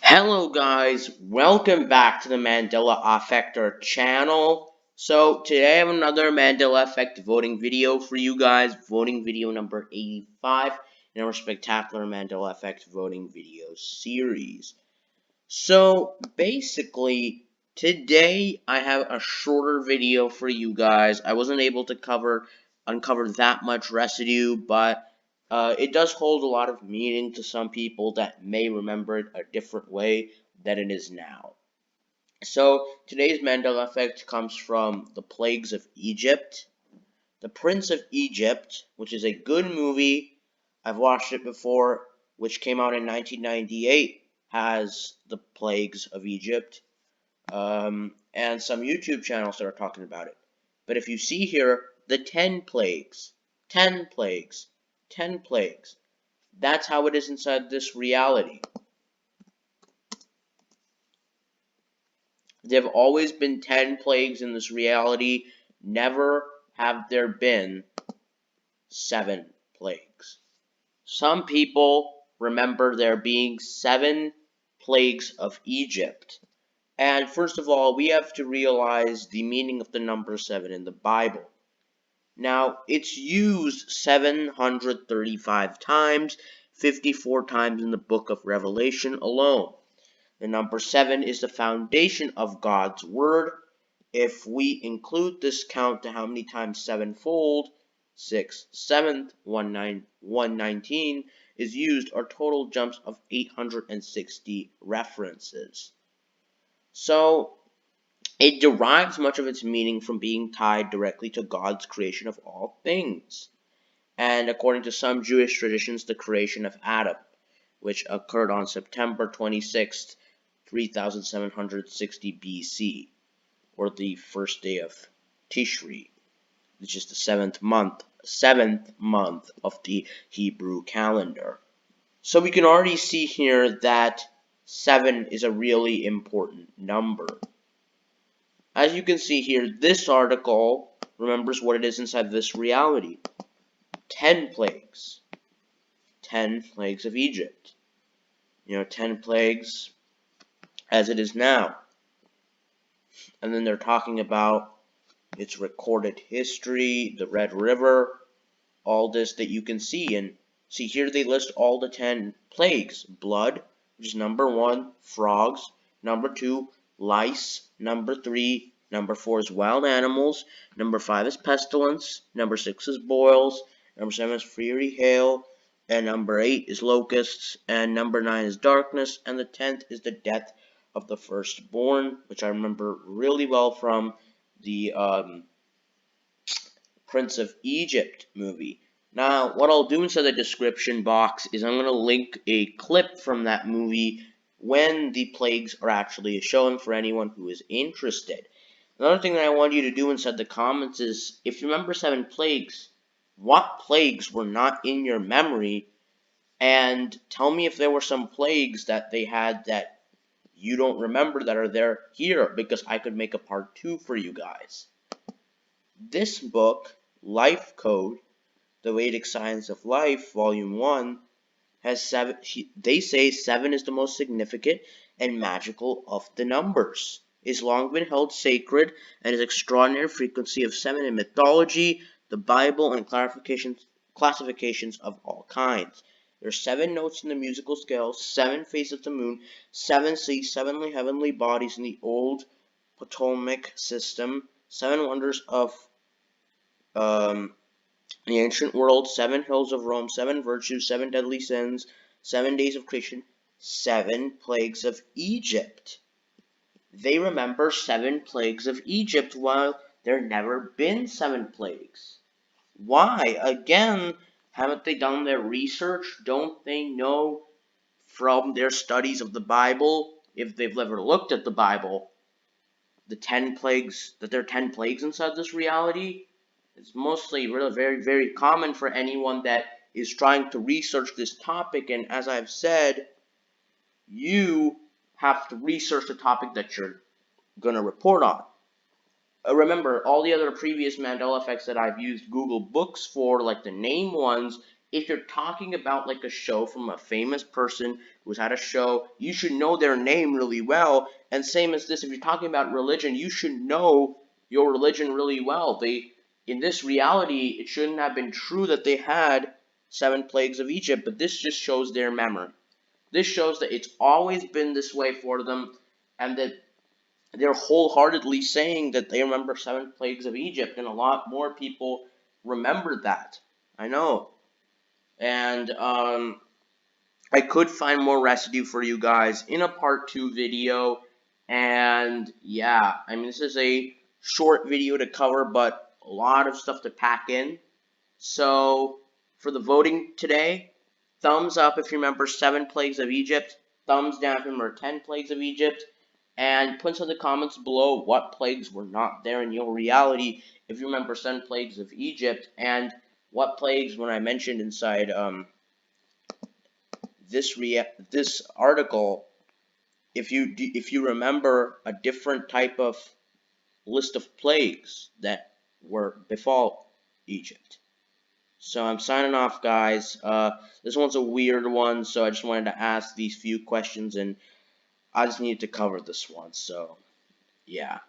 Hello guys, welcome back to the Mandela Effect channel. So today I have another Mandela Effect voting video for you guys, voting video number 85 in our spectacular Mandela Effect voting video series. So basically today I have a shorter video for you guys. I wasn't able to uncover that much residue, but it does hold a lot of meaning to some people that may remember it a different way than it is now. So today's Mandela Effect comes from The Plagues of Egypt. The Prince of Egypt, which is a good movie. I've watched it before, which came out in 1998, has the Plagues of Egypt, and some YouTube channels that are talking about it. But if you see here, the 10 plagues, 10 plagues, 10 plagues, that's how it is inside this reality. There have always been 10 plagues in this reality. Never have there been 7 plagues. Some people remember there being 7 plagues of Egypt. And first of all, we have to realize the meaning of the number 7 in the Bible. Now, it's used 735 times, 54 times in the book of Revelation alone. The number 7 is the foundation of God's Word. If we include this count to how many times sevenfold, 6, 7th, 119 is used, our total jumps of 860 references. So, it derives much of its meaning from being tied directly to God's creation of all things. And according to some Jewish traditions, the creation of Adam, which occurred on September 26th, 3760 BC, or the first day of Tishri, which is the seventh month of the Hebrew calendar. So we can already see here that 7 is a really important number. As you can see here, this article remembers what it is inside this reality. 10 plagues. 10 plagues of Egypt. 10 plagues as it is now. And then they're talking about its recorded history, the Red River, all this that you can see. And see here they list all the 10 plagues. Blood, which is number 1, frogs, number 2, lice, number 3, number 4 is wild animals, number 5 is pestilence, number 6 is boils, number 7 is fiery hail, and number 8 is locusts, and number 9 is darkness, and the 10th is the death of the firstborn, which I remember really well from the Prince of Egypt movie. Now, what I'll do inside the description box is I'm going to link a clip from that movie when the plagues are actually shown for anyone who is interested. Another thing that I want you to do inside the comments is, if you remember 7 plagues, what plagues were not in your memory? And tell me if there were some plagues that they had that you don't remember that are there here, because I could make a part 2 for you guys. This book, Life Code, The Vedic Science of Life, Volume 1, has 7. They say 7 is the most significant and magical of the numbers. It has long been held sacred, and its extraordinary frequency of 7 in mythology, the Bible, and classifications of all kinds. There are 7 notes in the musical scale, 7 phases of the moon, 7 seas, 7 heavenly bodies in the old Ptolemaic system, 7 wonders of the ancient world, 7 hills of Rome, 7 virtues, 7 deadly sins, 7 days of creation, 7 plagues of Egypt. They remember 7 plagues of Egypt while there never been 7 plagues. Why? Again, haven't they done their research? Don't they know from their studies of the Bible, if they've ever looked at the Bible, the 10 plagues, that there are 10 plagues inside this reality? It's mostly really very, very common for anyone that is trying to research this topic, and as I've said, you have to research the topic that you're going to report on. Remember, all the other previous Mandela effects that I've used Google Books for, like the name ones, if you're talking about like a show from a famous person who's had a show, you should know their name really well. And same as this, if you're talking about religion, you should know your religion really well. In this reality, it shouldn't have been true that they had 7 plagues of Egypt, but this just shows their memory. This shows that it's always been this way for them, and that they're wholeheartedly saying that they remember 7 plagues of Egypt, and a lot more people remember that. I know. And I could find more residue for you guys in a part 2 video. And yeah, I mean, this is a short video to cover, but a lot of stuff to pack in. So for the voting today, thumbs up if you remember 7 plagues of Egypt, thumbs down if you remember 10 plagues of Egypt, and put in the comments below what plagues were not there in your reality if you remember 7 plagues of Egypt, and what plagues, when I mentioned inside this article, if you remember a different type of list of plagues that were befall Egypt. So I'm signing off, guys. This one's a weird one, so I just wanted to ask these few questions, and I just needed to cover this one. So yeah.